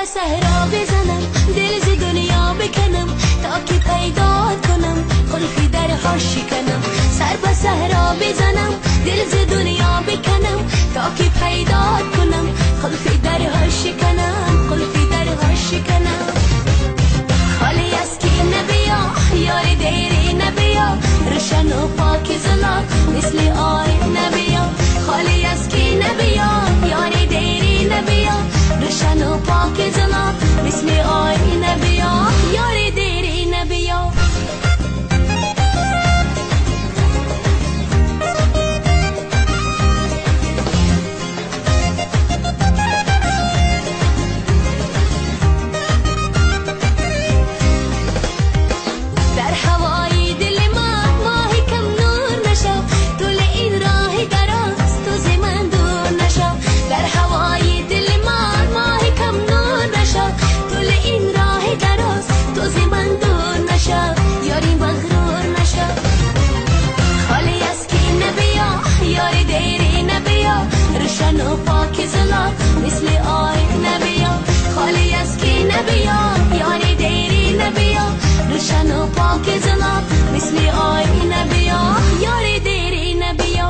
صحرا بزنم دل ز دنیا بکنم تا که پیدات کنم قلفی درها شکنم سر به صحرا بزنم دل ز دنیا بکنم تا که پیدات کنم قلفی درها شکنم قلفی درها شکنم خالی از کی نبیا یار دیری نبیا روشن و پاک زلال مثل آی نبیا خالی از کی نبیا یار دیری نبیا روشن و پاک زلال مثل آی نبیا یار دیری نبیا در هوای دل من ماهی کم نور نشو طول این راه دراز تو ز من دور نشو در هوای دل من ماهی کم نور نشو طول این راه دراز تو ز من دور نشو یاری مغرور نشو خالی از کی نبیا یاری دیری نبیا روشن و پاک زلال مثل آی نبیا خالی از کی نبیا یاری دیری نبیا روشن و پاک زلال مثل آی نبیا یاری دیری نبیا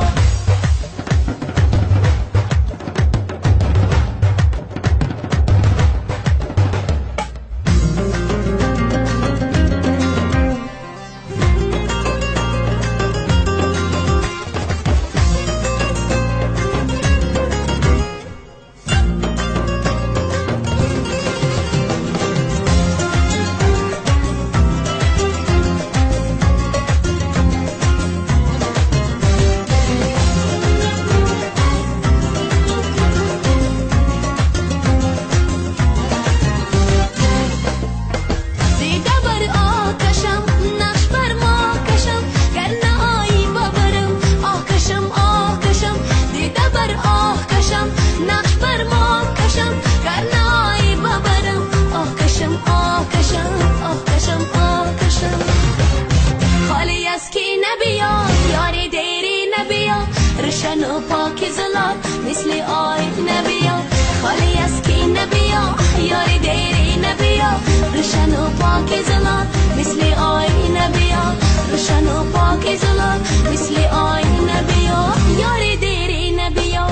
روشن و پاک زلال مثل آی نبیا خالی از کی نبیا یاری دیری نبیا روشن و پاک زلال مثل آی نبیا روشن و پاک زلال مثل آی نبیا یاری دیری نبیا